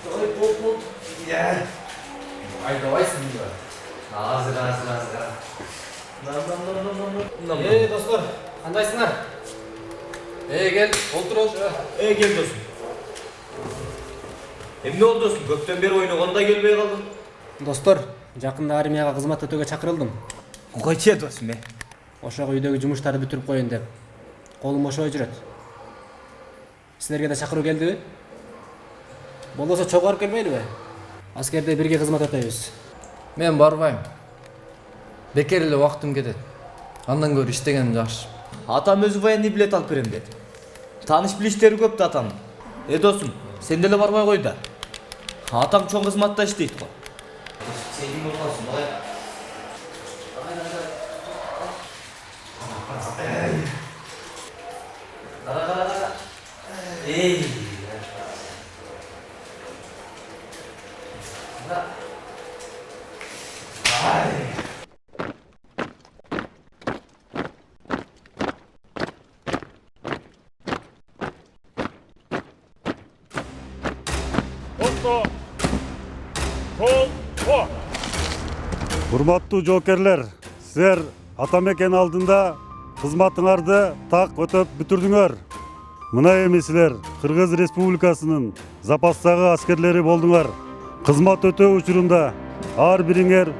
Давай, пол. Айдабайсың ба? Азыр. Достор, қандайсыңар? Кел, отыр. Кел досым. Эмне болду досым? Көптөн бери ойногондой келбей калдың. Достор, жакында армияга кызмат өтөөгө чакырылдым. Койчу досым. Ошого үйдөгү жумуштарды бүтүрүп коеюн деп. Колум ошой жүрөт. Силерге да чакыруу келдиби? Болбосо чогуу барып келмейлиби? Аскерде бирге кызмат өтөйбүз. Мен барбайм. Бекер эле убактым кетет. Андан көрө иштегеним жакшы. Атам өзү военный билет алып берем деди. Тааныш билиштери көп да атам. Досым, сен деле барбай кой да. Атаң чоң кызматта иштейт го. Сен ким болсоң, балай. Кара. Урматтуу жоокерлер, силер атамекен алдында кызматыңарды так өтөп бүтүрдүңөр. Мына эми силер Кыргыз Республикасынын запастагы аскерлери болдуңар. Кызмат өтөө учурунда ар бириңер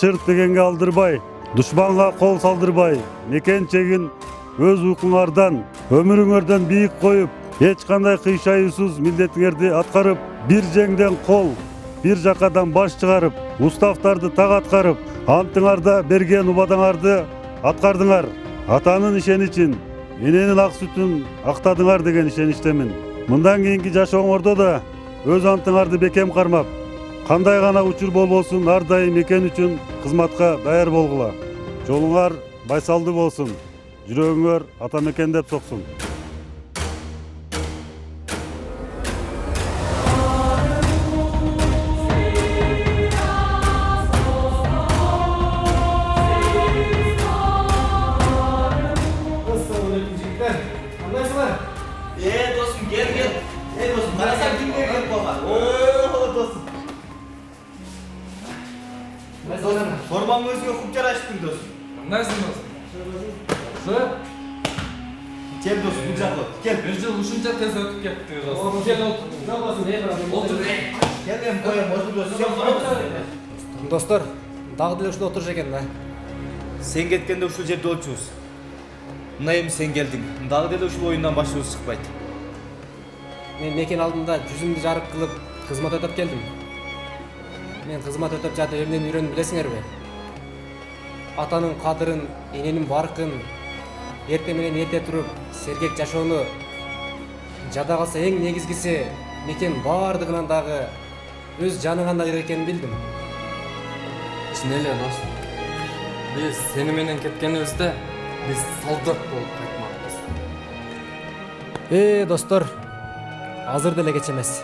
шырт дегенге алдырбай, душманга кол салдырбай, мекен чегин өз уйкуңардан, өмүрүңөрдөн бийик коюп, эч кандай кыйшайуусуз милдетиңерди аткарып, бир жеңден кол, бир жакадан баш чыгарып, уставтарды так аткарып, антыңарда берген убадаңарды аткардыңар. Атанын ишеничин, эненин ак сүтүн актадыңар деген ишеничтемин. Мындан кийинки жашооңордо да өз антыңарды бекем кармап, кандай гана учур болбосун ар дайым мекен үчүн кызматка даяр болгула. Жолуңар байсалдуу болсун, жүрөгүңөр атамекен деп соксун. Досым, кел. Досым, карасаң ким келген калган? Досым. Досым, формаң өзүңө хуп жарашты досым. Кандайсың досым? Кел досым, бул жакка. Кел. Бир жыл ушунча тез өтүп кетти досым. Кел, мен коем, досым. Достор, дагы деле ушул отуруш экен да. Сен кеткенде ушул жерде болчубуз. Мына эми сен келдиң. Дагы деле ушул оюндан башыбыз чыкпайт. Мен мекен алдында жүзүмдү жарык кылып кызмат өтөп келдим. Мен кызмат өтөп жатып эмнени үйрөндүм билесиңерби? Атанын кадырын, эненин баркын, эрте менен эрте туруп сергек жашоону, жада калса эң негизгиси мекен баардыгынан дагы өз жаны кандай экенин билдим. Чын эле досум. Биз сени менен кеткенибизде биз солдат болуп кайтмакпыз. Достор, азыр деле кеч эмес.